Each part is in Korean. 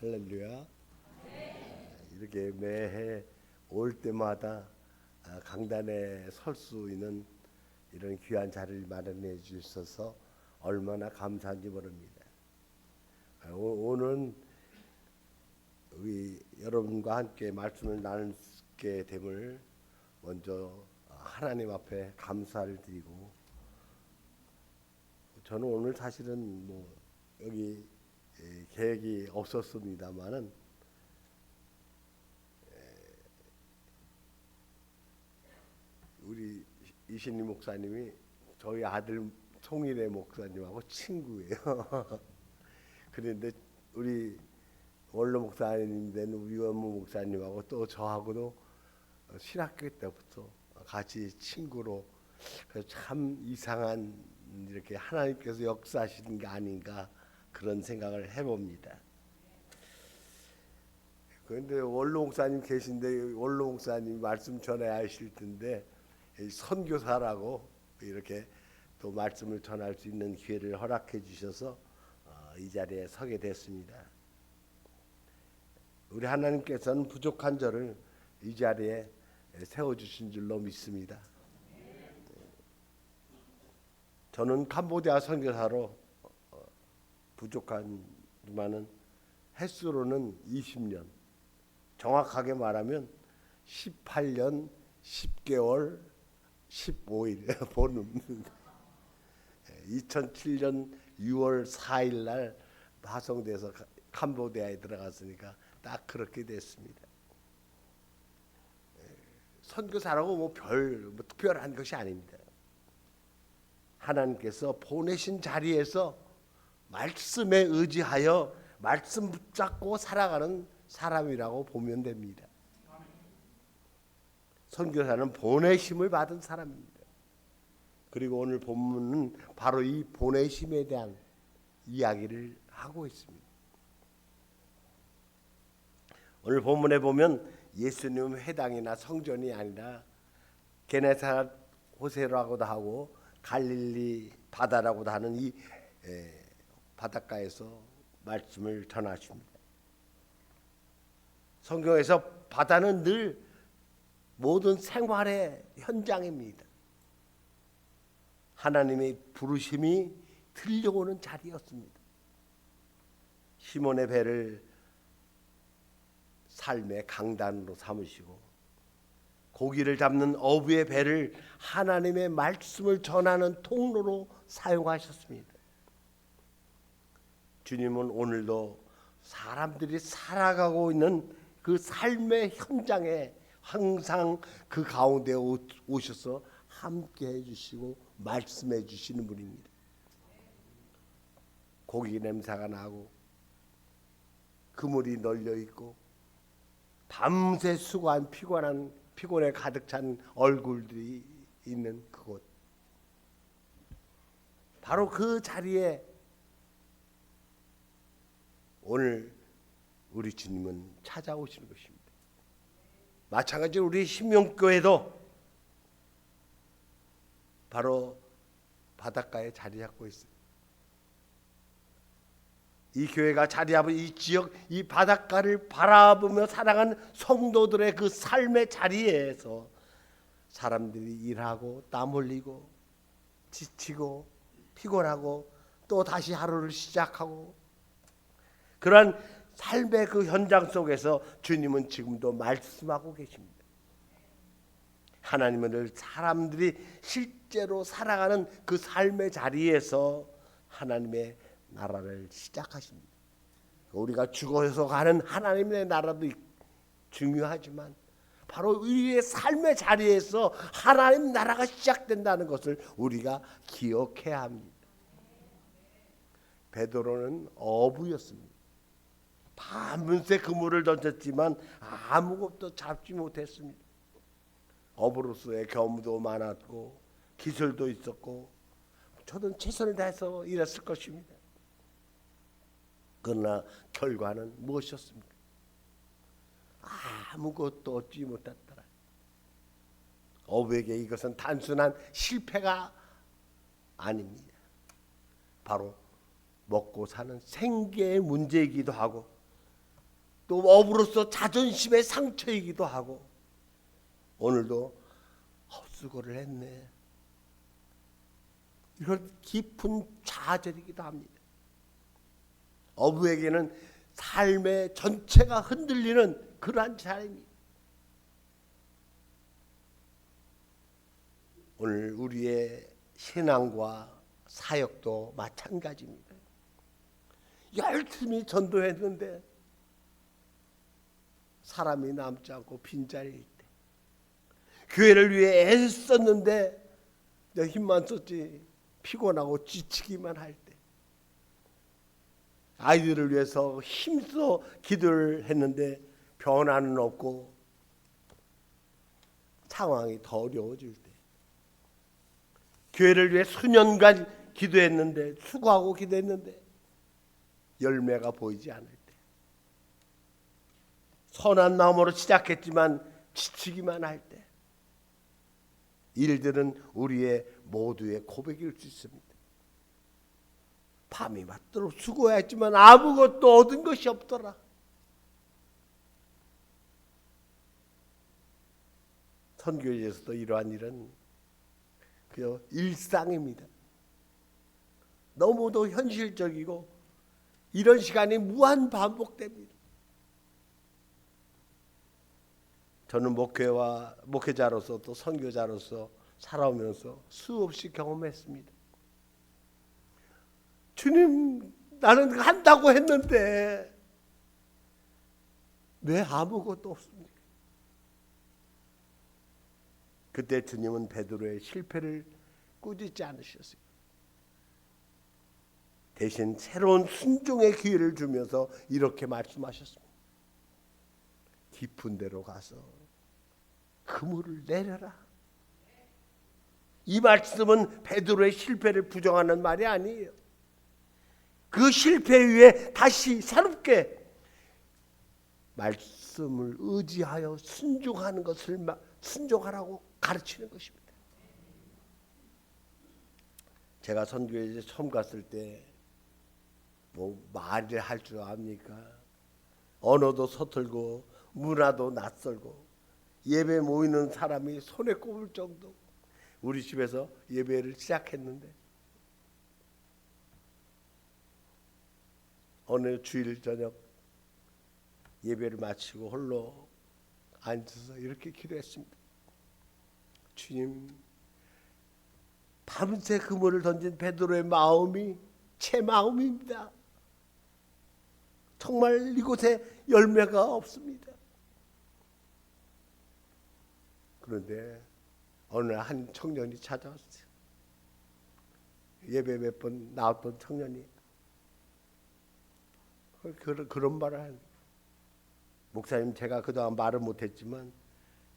할렐루야. 이렇게 매해 올 때마다 강단에 설 수 있는 이런 귀한 자리를 마련해 주셔서 얼마나 감사한지 모릅니다. 오늘은 우리 여러분과 함께 말씀을 나누게 됨을 먼저 하나님 앞에 감사를 드리고, 저는 오늘 사실은 여기 계획이 없었습니다만은 우리 이신희 목사님이 저희 아들 송일의 목사님하고 친구예요. 그런데 우리 원로 목사님 된 우리 원무 목사님하고 또 저하고도 신학교 때부터 같이 친구로, 그래서 참 이상한 이렇게 하나님께서 역사하시는 게 아닌가 그런 생각을 해봅니다. 그런데 원로 목사님 계신데 원로 목사님 말씀 전해야 하실 텐데 선교사라고 이렇게 또 말씀을 전할 수 있는 기회를 허락해 주셔서 이 자리에 서게 됐습니다. 우리 하나님께서는 부족한 저를 이 자리에 세워주신 줄로 믿습니다. 저는 캄보디아 선교사로 부족하지만은 횟수로는 20년, 정확하게 말하면 18년 10개월 15일 보름 2007년 6월 4일 날 파송돼서 캄보디아에 들어갔으니까 딱 그렇게 됐습니다. 선교사라고 특별한 것이 아닙니다. 하나님께서 보내신 자리에서 말씀에 의지하여 말씀 붙잡고 살아가는 사람이라고 보면 됩니다. 선교사는 보내심을 받은 사람입니다. 그리고 오늘 본문은 바로 이 보내심에 대한 이야기를 하고 있습니다. 오늘 본문에 보면 예수님 회당이나 성전이 아니라 게네사렛 호세라고도 하고 갈릴리 바다라고도 하는 이 바닷가에서 말씀을 전하십니다. 성경에서 바다는 늘 모든 생활의 현장입니다. 하나님의 부르심이 들려오는 자리였습니다. 시몬의 배를 삶의 강단으로 삼으시고, 고기를 잡는 어부의 배를 하나님의 말씀을 전하는 통로로 사용하셨습니다. 주님은 오늘도 사람들이 살아가고 있는 그 삶의 현장에 항상 그 가운데 오셔서 함께 해주시고 말씀해 주시는 분입니다. 고기 냄새가 나고 그물이 널려 있고 밤새 수고한 피곤에 가득 찬 얼굴들이 있는 그곳, 바로 그 자리에 오늘 우리 주님은 찾아오시는 것입니다. 마찬가지로 우리 신명교회도 바로 바닷가에 자리 잡고 있어요. 이 교회가 자리 잡은 이 지역, 이 바닷가를 바라보며 살아가는 성도들의 그 삶의 자리에서 사람들이 일하고 땀 흘리고 지치고 피곤하고 또 다시 하루를 시작하고, 그러한 삶의 그 현장 속에서 주님은 지금도 말씀하고 계십니다. 하나님은 늘 사람들이 실제로 살아가는 그 삶의 자리에서 하나님의 나라를 시작하십니다. 우리가 죽어서 가는 하나님의 나라도 중요하지만 바로 우리의 삶의 자리에서 하나님 나라가 시작된다는 것을 우리가 기억해야 합니다. 베드로는 어부였습니다. 밤새 그물을 던졌지만 아무것도 잡지 못했습니다. 어부로서의 경험도 많았고 기술도 있었고 저는 최선을 다해서 일했을 것입니다. 그러나 결과는 무엇이었습니까? 아무것도 얻지 못했더라. 어부에게 이것은 단순한 실패가 아닙니다. 바로 먹고 사는 생계의 문제이기도 하고 또 업으로서 자존심의 상처이기도 하고 오늘도 헛수고를 했네. 이런 깊은 좌절이기도 합니다. 어부에게는 삶의 전체가 흔들리는 그러한 자리입니다. 오늘 우리의 신앙과 사역도 마찬가지입니다. 열심히 전도했는데 사람이 남지 않고 빈자리일 때, 교회를 위해 애썼는데 내 힘만 썼지 피곤하고 지치기만 할 때, 아이들을 위해서 힘써 기도를 했는데 변화는 없고 상황이 더 어려워질 때, 교회를 위해 수년간 기도했는데 수고하고 기도했는데 열매가 보이지 않을 때, 선한 마음으로 시작했지만 지치기만 할 때, 일들은 우리의 모두의 고백일 수 있습니다. 밤이 맞도록 수고했지만 아무것도 얻은 것이 없더라. 선교지에서도 이러한 일은 그저 일상입니다. 너무도 현실적이고 이런 시간이 무한 반복됩니다. 저는 목회자로서 또 선교자로서 살아오면서 수없이 경험했습니다. 주님, 나는 한다고 했는데 왜 아무것도 없습니까? 그때 주님은 베드로의 실패를 꾸짖지 않으셨어요. 대신 새로운 순종의 기회를 주면서 이렇게 말씀하셨습니다. 깊은 데로 가서 그물을 내려라. 이 말씀은 베드로의 실패를 부정하는 말이 아니에요. 그 실패 위에 다시 새롭게 말씀을 의지하여 순종하는 것을 순종하라고 가르치는 것입니다. 제가 선교에 처음 갔을 때 뭐 말을 할 줄 압니까? 언어도 서툴고 문화도 낯설고 예배 모이는 사람이 손에 꼽을 정도. 우리 집에서 예배를 시작했는데 어느 주일 저녁 예배를 마치고 홀로 앉아서 이렇게 기도했습니다. 주님, 밤새 그물을 던진 베드로의 마음이 제 마음입니다. 정말 이곳에 열매가 없습니다. 그런데 어느 한 청년이 찾아왔어요. 예배 몇 번 나왔던 청년이 그런 말을 하는, 목사님, 제가 그동안 말을 못했지만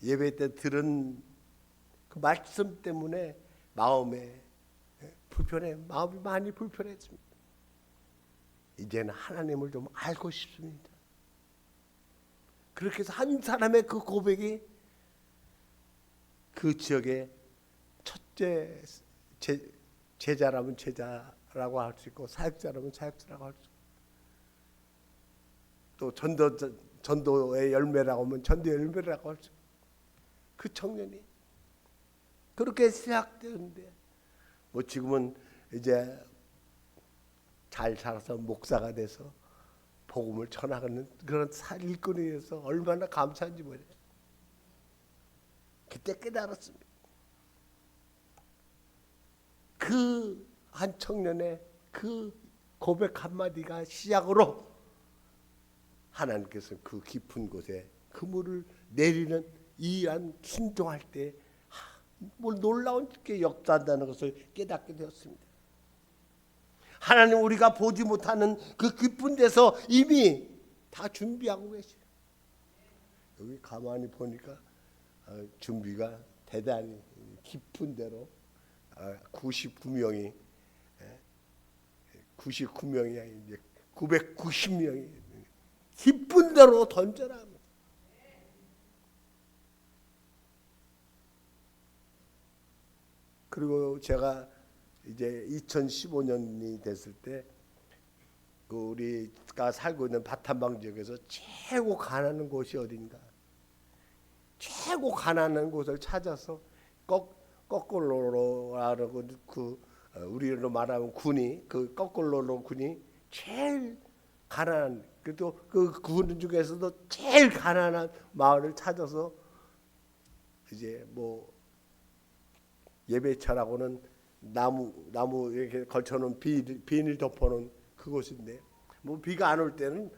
예배 때 들은 그 말씀 때문에 마음이 많이 불편했습니다. 이제는 하나님을 좀 알고 싶습니다. 그렇게 해서 한 사람의 그 고백이 그 지역의 첫째 제자라면 제자라고 할 수 있고 사역자라면 사역자라고 할 수 있고 또 전도의 열매라고 하면 전도의 열매라고 할 수 있고, 그 청년이 그렇게 시작되는데 뭐 지금은 이제 잘 살아서 목사가 돼서 복음을 전하는 그런 일꾼이어서 얼마나 감사한지 모르겠어요. 그때 깨달았습니다. 그 한 청년의 그 고백 한마디가 시작으로 하나님께서 그 깊은 곳에 그물을 내리는 이한 순종할 때 뭘 놀라운 게 역사한다는 것을 깨닫게 되었습니다. 하나님, 우리가 보지 못하는 그 깊은 데서 이미 다 준비하고 계셔요. 여기 가만히 보니까 준비가 대단히 깊은 데로 99명이 99명이 이제 990명이 깊은 데로 던져라. 그리고 제가 이제 2015년이 됐을 때 그 우리가 살고 있는 바탄방 지역에서 최고 가난한 곳이 어딘가? 최고 가난한 곳을 찾아서 거꾸로로 하고 우리로 말하면 군이 그 거꾸로로 군이 제일 가난한 그래도 그 군 중에서도 제일 가난한 마을을 찾아서 이제 뭐 예배처라고는 나무 이렇게 걸쳐놓은 비닐 덮어놓은 그곳인데 뭐 비가 안 올 때는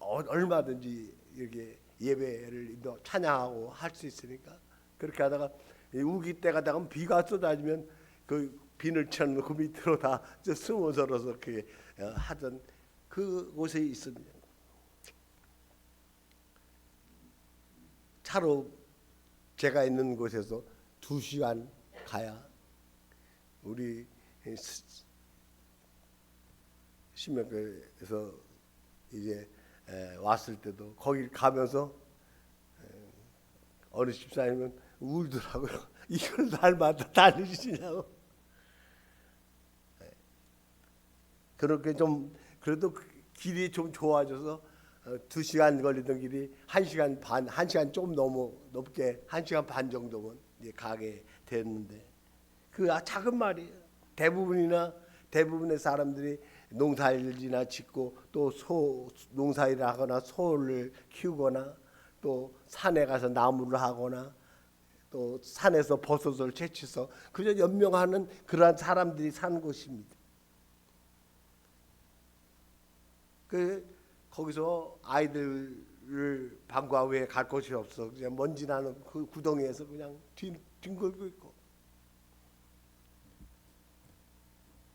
얼마든지 이렇게 예배를 찬양하고 할 수 있으니까 그렇게 하다가 우기 때가 되면 비가 쏟아지면 그 비늘 천 그 밑으로 다 숨어들어서 그렇게 하던 그곳에 있습니다. 차로 제가 있는 곳에서 2시간 가야 우리 신명교에서 이제 왔을 때도 거기 가면서 어느 집사님은 울더라고요. 이걸 날마다 다니시냐고. 그렇게 좀 그래도 길이 좀 좋아져서 2시간 걸리던 길이 1시간 반, 1시간 조금 넘게 1시간 반 정도면 이제 가게 됐는데 그 작은 말이에요. 대부분의 사람들이 농사일이나 짓고 또 농사일을 하거나 소를 키우거나 또 산에 가서 나무를 하거나 또 산에서 버섯을 채취해서 그저 연명하는 그러한 사람들이 사는 곳입니다. 거기서 아이들을 방과 후에 갈 곳이 없어 그냥 먼지 나는 그 구덩이에서 그냥 뒹굴고 있고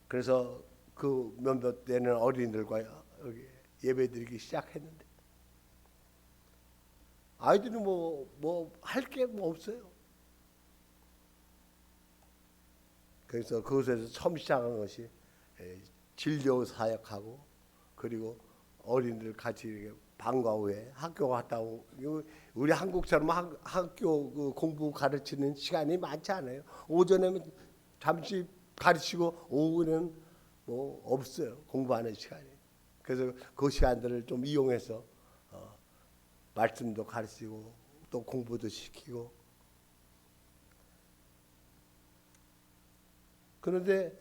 그래서 그 몇몇 되는 어린이들과 여기 예배드리기 시작했는데 아이들은 뭐 할 게 뭐 없어요. 그래서 그곳에서 처음 시작한 것이 진료 사역하고 그리고 어린이들 같이 이렇게 방과 후에 학교 갔다 오고 우리 한국처럼 학교 그 공부 가르치는 시간이 많지 않아요. 오전에는 잠시 가르치고 오후는 뭐 없어요. 공부하는 시간이. 그래서 그 시간들을 좀 이용해서 말씀도 가르치고 또 공부도 시키고 그런데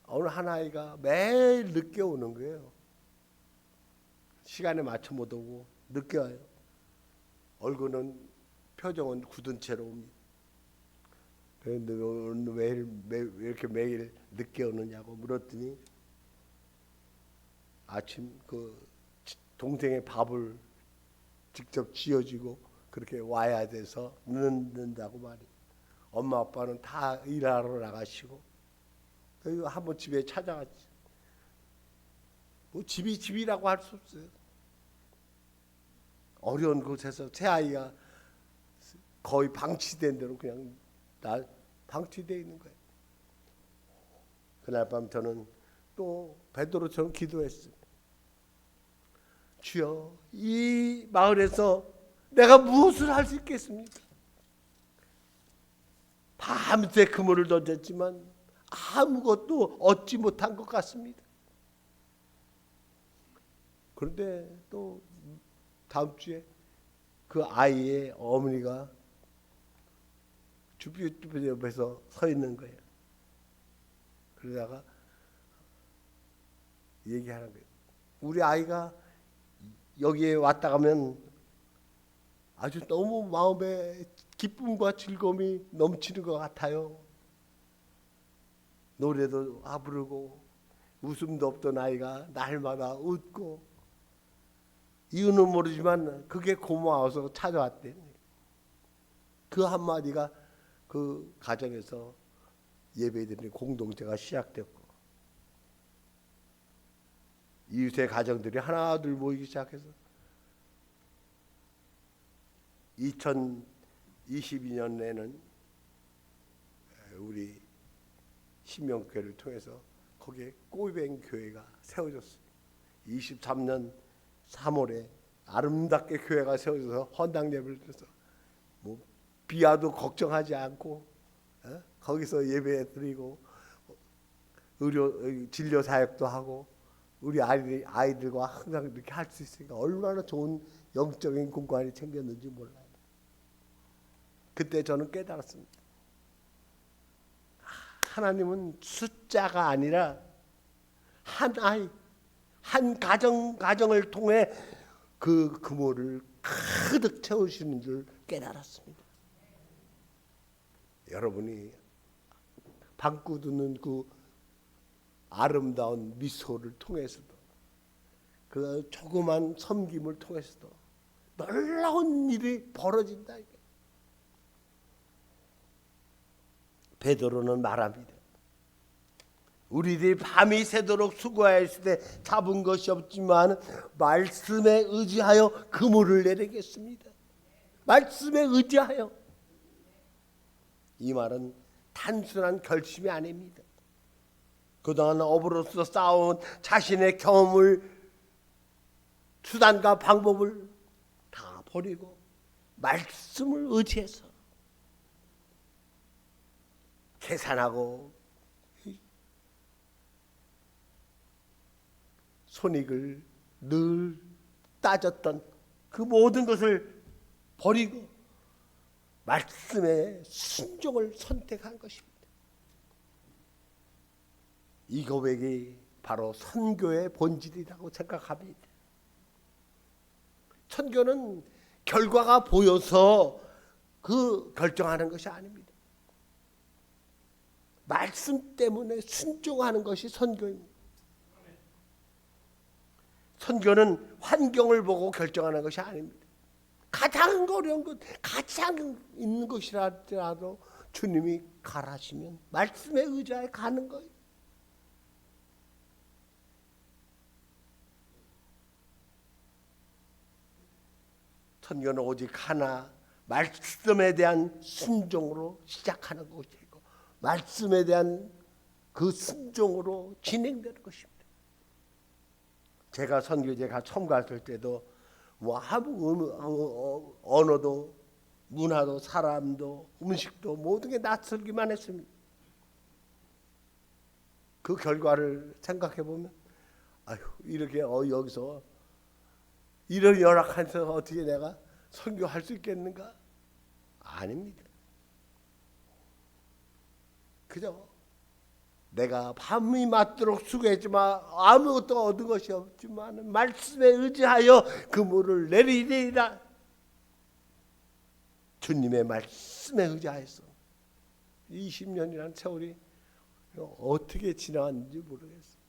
어느 한 아이가 매일 늦게 오는 거예요. 시간에 맞춰 못 오고 늦게 와요. 얼굴은 표정은 굳은 채로 옵니다. 그런데 왜 이렇게 매일 늦게 오느냐고 물었더니 아침 그 동생의 밥을 직접 지어주고 그렇게 와야 돼서 늦는다고 말이에요. 엄마 아빠는 다 일하러 나가시고 한번 집에 찾아갔지. 뭐 집이라고 할 수 없어요. 어려운 곳에서 새 아이가 거의 방치된 대로 그냥 다 방치되어 있는 거예요. 그날 밤 저는 또 베드로처럼 기도했습니다. 주여, 이 마을에서 내가 무엇을 할 수 있겠습니까? 밤새 그물을 던졌지만 아무것도 얻지 못한 것 같습니다. 그런데 또 다음 주에 그 아이의 어머니가 주변 옆에서 서 있는 거예요. 그러다가 얘기하는 거예요. 우리 아이가 여기에 왔다 가면 아주 너무 마음에 기쁨과 즐거움이 넘치는 것 같아요. 노래도 부르고 웃음도 없던 아이가 날마다 웃고 이유는 모르지만 그게 고마워서 찾아왔대. 그 한마디가 그 가정에서 예배드리는 공동체가 시작됐고 이웃의 가정들이 하나둘 모이기 시작해서 2022년에는 우리 신명교회를 통해서 거기에 꼬이뱅 교회가 세워졌어요. 23년 3월에 아름답게 교회가 세워져서 헌당 예배를 드려서 뭐 비와도 걱정하지 않고 거기서 예배 드리고 진료 사역도 하고 우리 아이들과 항상 이렇게 할 수 있으니까 얼마나 좋은 영적인 공간이 생겼는지 몰라요. 그때 저는 깨달았습니다. 하나님은 숫자가 아니라 한 아이, 한 가정을 통해 그 금호를 가득 채우시는 줄 깨달았습니다. 여러분이 방구 듣는 그 아름다운 미소를 통해서도 그 조그만 섬김을 통해서도 놀라운 일이 벌어진다. 베드로는 말합니다. 우리들이 밤이 새도록 수고하였을 때 잡은 것이 없지만 말씀에 의지하여 그물을 내리겠습니다. 말씀에 의지하여. 이 말은 단순한 결심이 아닙니다. 그동안 업으로서 쌓아온 자신의 경험을, 수단과 방법을 다 버리고 말씀을 의지해서 계산하고 손익을 늘 따졌던 그 모든 것을 버리고 말씀의 순종을 선택한 것입니다. 이 고백이 바로 선교의 본질이라고 생각합니다. 선교는 결과가 보여서 그 결정하는 것이 아닙니다. 말씀 때문에 순종하는 것이 선교입니다. 선교는 환경을 보고 결정하는 것이 아닙니다. 가장 어려운 것, 가장 있는 것이라도 주님이 가라시면 말씀에 의지하여 가는 거예요. 선교는 오직 하나, 말씀에 대한 순종으로 시작하는 것이고 말씀에 대한 그 순종으로 진행되는 것입니다. 제가 선교제가 처음 갔을 때도 뭐 아무 언어도 문화도 사람도 음식도 모든 게 낯설기만 했습니다. 그 결과를 생각해 보면 아유 이렇게 여기서 이런 열악해서 어떻게 내가 선교할 수 있겠는가? 아닙니다. 그죠? 내가 밤이 맞도록 수고했지만 아무것도 얻은 것이 없지만 말씀에 의지하여 그물을 내리리라. 주님의 말씀에 의지하여서 20년이라는 세월이 어떻게 지나갔는지 모르겠어요.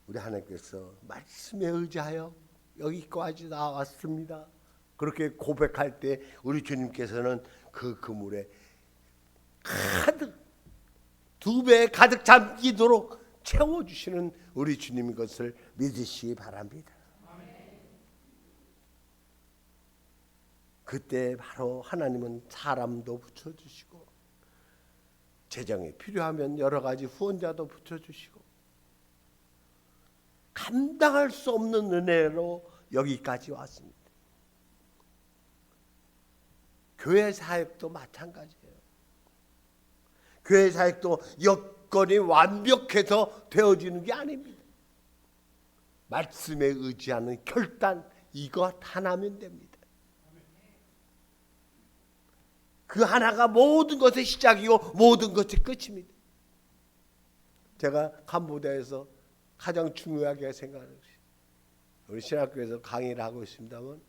우리 하나님께서 말씀에 의지하여 여기까지 나왔습니다. 그렇게 고백할 때 우리 주님께서는 그 그물에 가득 2배 가득 잠기도록 채워주시는 우리 주님인 것을 믿으시기 바랍니다. 그때 바로 하나님은 사람도 붙여주시고 재정이 필요하면 여러 가지 후원자도 붙여주시고 감당할 수 없는 은혜로 여기까지 왔습니다. 교회 사역도 마찬가지예요. 교회 사역도 여건이 완벽해서 되어지는 게 아닙니다. 말씀에 의지하는 결단 이것 하나면 됩니다. 그 하나가 모든 것의 시작이고 모든 것의 끝입니다. 제가 캄보디아에서 가장 중요하게 생각하는 것이 우리 신학교에서 강의를 하고 있습니다만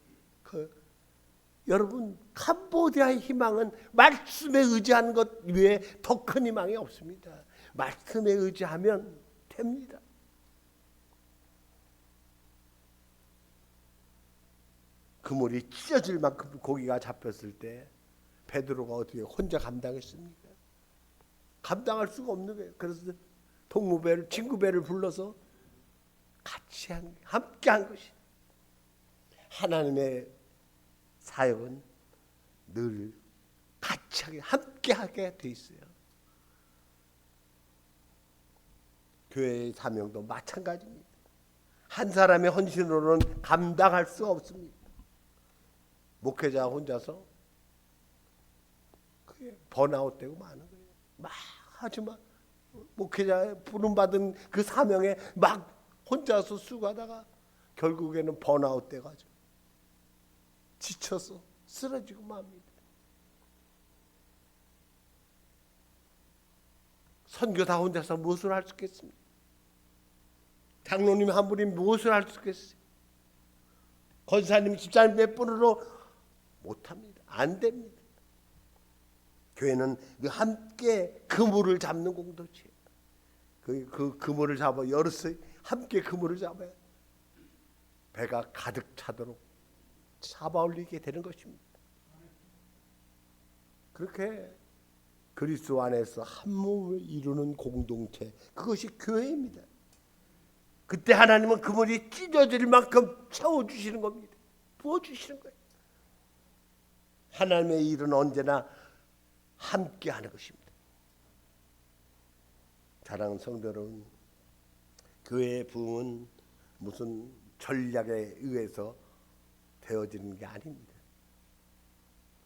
여러분 캄보디아의 희망은 말씀에 의지하는 것 외에 더 큰 희망이 없습니다. 말씀에 의지하면 됩니다. 그물이 찢어질 만큼 고기가 잡혔을 때 베드로가 어떻게 혼자 감당했습니까? 감당할 수가 없는 거예요. 그래서 동무배를 친구배를 불러서 같이 함께 한 것이 하나님의 사역은 늘 같이 하게 함께하게 돼 있어요. 교회의 사명도 마찬가지입니다. 한 사람의 헌신으로는 감당할 수 없습니다. 목회자 혼자서 그게 번아웃되고 마는 거예요. 막 하지만 목회자 부름받은 그 사명에 막 혼자서 수고하다가 결국에는 번아웃 돼가지고 지쳐서 쓰러지고 맙니다. 선교 다 혼자서 무엇을 할 수 있겠습니까? 장로님 한 분이 무엇을 할 수 있겠어요? 권사님, 집사님 몇 분으로 못합니다. 안 됩니다. 교회는 함께 그물을 잡는 공동체예요. 그 그물을 잡아 여럿이 함께 그물을 잡아야 배가 가득 차도록 잡아 올리게 되는 것입니다. 그렇게 그리스도 안에서 한 몸을 이루는 공동체, 그것이 교회입니다. 그때 하나님은 그물이 찢어질 만큼 채워주시는 겁니다. 부어주시는 거예요. 하나님의 일은 언제나 함께 하는 것입니다. 사랑하는 성도 여러분, 교회의 부흥은 무슨 전략에 의해서 되어지는 게 아닙니다.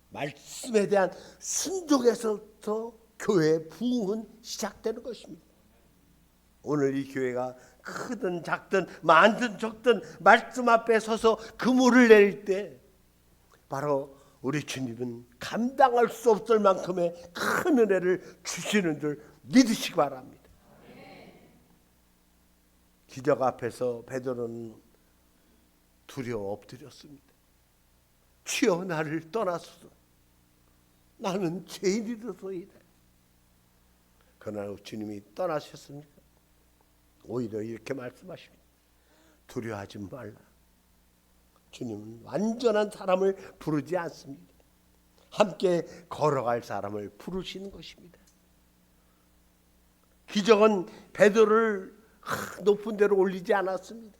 말씀에 대한 순종에서부터 교회의 부흥은 시작되는 것입니다. 오늘 이 교회가 크든 작든 많든 적든 말씀 앞에 서서 그물을 내릴 때 바로 우리 주님은 감당할 수 없을 만큼의 큰 은혜를 주시는 줄 믿으시기 바랍니다. 기적 앞에서 베드로는 두려워 엎드렸습니다. 주여, 나를 떠나소서. 나는 죄인이로소이다. 그러나 주님이 떠나셨습니까? 오히려 이렇게 말씀하십니다. 두려워하지 말라. 주님은 완전한 사람을 부르지 않습니다. 함께 걸어갈 사람을 부르시는 것입니다. 기적은 베드로를 높은 데로 올리지 않았습니다.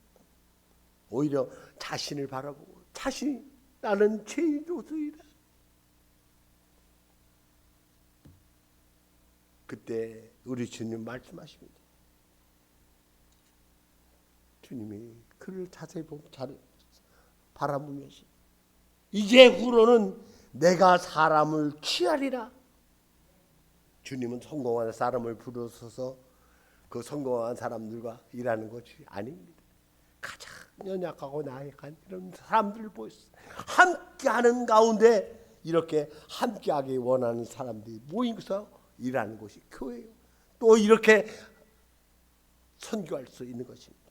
오히려 자신을 바라보고 자신이 나는 죄인으로소이다. 그때 우리 주님 말씀하십니다. 주님이 그를 자세히 바라보면서 이제 후로는 내가 사람을 취하리라. 주님은 성공한 사람을 부르셔서 그 성공한 사람들과 일하는 것이 아닙니다. 가장 연약하고 나약한 이런 사람들을 보였어요. 함께하는 가운데 이렇게 함께하기 원하는 사람들이 모이면서 일하는 것이 교회예요. 또 이렇게 선교할 수 있는 것입니다.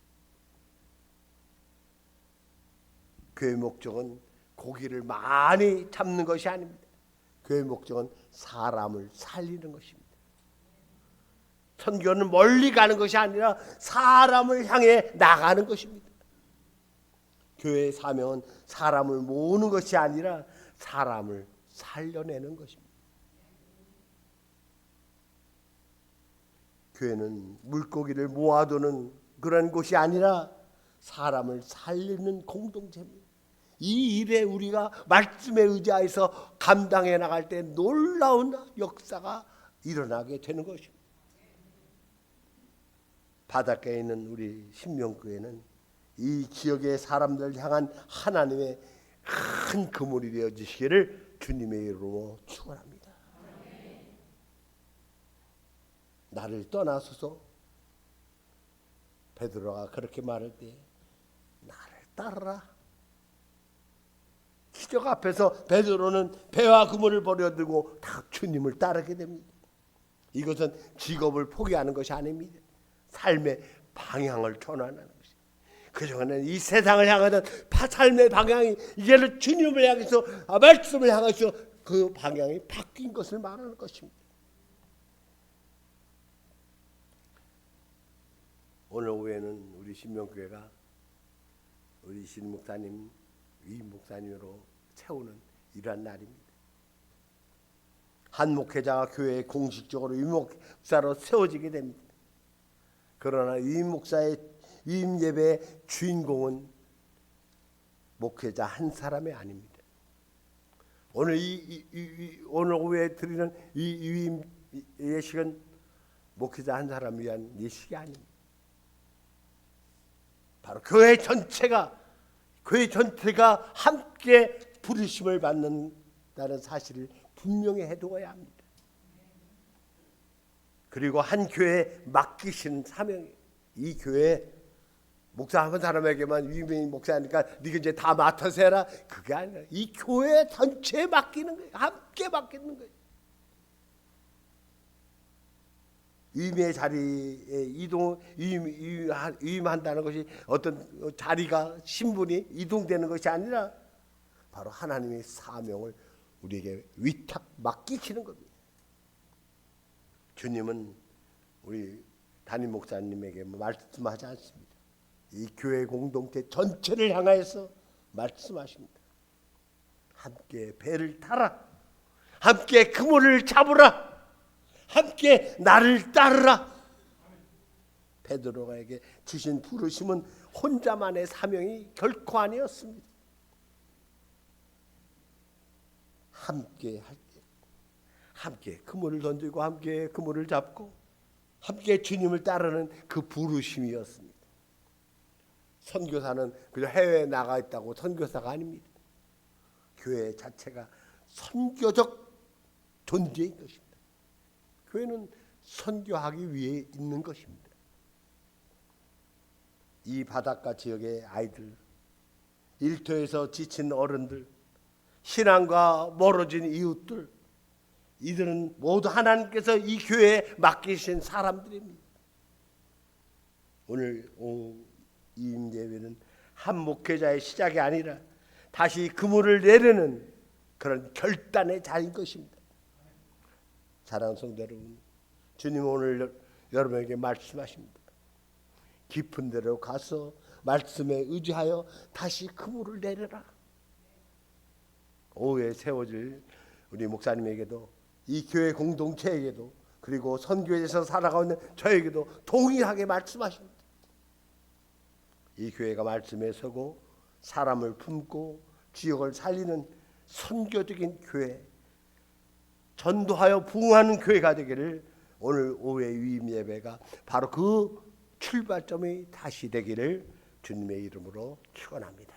교회 목적은 고기를 많이 잡는 것이 아닙니다. 교회 목적은 사람을 살리는 것입니다. 선교는 멀리 가는 것이 아니라 사람을 향해 나가는 것입니다. 교회의 사명은 사람을 모으는 것이 아니라 사람을 살려내는 것입니다. 교회는 물고기를 모아두는 그런 곳이 아니라 사람을 살리는 공동체입니다. 이 일에 우리가 말씀에 의지해서 감당해 나갈 때 놀라운 역사가 일어나게 되는 것입니다. 바닷가에 있는 우리 신명교회는 이 지역의 사람들 향한 하나님의 큰 그물이 되어주시기를 주님의 이름으로 축원합니다. 나를 떠나소서. 베드로가 그렇게 말할 때 나를 따르라. 기적 앞에서 베드로는 배와 그물을 버려두고 다 주님을 따르게 됩니다. 이것은 직업을 포기하는 것이 아닙니다. 삶의 방향을 전환하는 것입니다. 그동안은 이 세상을 향하던 삶의 방향이 이제는 주님을 향해서 말씀을 향해서 그 방향이 바뀐 것을 말하는 것입니다. 오늘 오후에는 우리 신명교회가 우리 신 목사님, 위 목사님으로 세우는 이러한 날입니다. 한 목회자가 교회에 공식적으로 위 목사로 세워지게 됩니다. 그러나 위 목사의 위임 예배의 주인공은 목회자 한 사람이 아닙니다. 오늘 오늘 오후에 드리는 이 위임 예식은 목회자 한 사람 위한 예식이 아닙니다. 바로 교회 전체가 함께 부르심을 받는다는 사실을 분명히 해두어야 합니다. 그리고 한 교회에 맡기신 사명이, 이 교회 목사 한 사람에게만 위임이 목사니까 네가 이제 다 맡아서 해라, 그게 아니라 이 교회 전체에 맡기는 거예요. 함께 맡기는 거예요. 위임의 자리에 위임한다는 것이 어떤 자리가, 신분이 이동되는 것이 아니라 바로 하나님의 사명을 우리에게 위탁 맡기시는 겁니다. 주님은 우리 담임 목사님에게 말씀하지 않습니다. 이 교회 공동체 전체를 향하여서 말씀하십니다. 함께 배를 타라, 함께 그물을 잡으라, 함께 나를 따르라. 베드로에게 주신 부르심은 혼자만의 사명이 결코 아니었습니다. 함께 할 때, 함께 그물을 던지고 함께 그물을 잡고 함께 주님을 따르는 그 부르심이었습니다. 선교사는 그저 해외에 나가 있다고 선교사가 아닙니다. 교회 자체가 선교적 존재인 것입니다. 교회는 선교하기 위해 있는 것입니다. 이 바닷가 지역의 아이들, 일터에서 지친 어른들, 신앙과 멀어진 이웃들, 이들은 모두 하나님께서 이 교회에 맡기신 사람들입니다. 오늘 이임예배는 한 목회자의 시작이 아니라 다시 그물을 내려는 그런 결단의 자리인 것입니다. 사랑하는 성도 여러분, 주님은 오늘 여러분에게 말씀하십니다. 깊은 데로 가서 말씀에 의지하여 다시 그물을 내려라. 오후에 세워질 우리 목사님에게도, 이 교회 공동체에게도, 그리고 선교에서 살아가고 있는 저에게도 동일하게 말씀하십니다. 이 교회가 말씀에 서고 사람을 품고 지역을 살리는 선교적인 교회, 전도하여 부흥하는 교회가 되기를, 오늘 오후의 위임 예배가 바로 그 출발점이 다시 되기를 주님의 이름으로 축원합니다.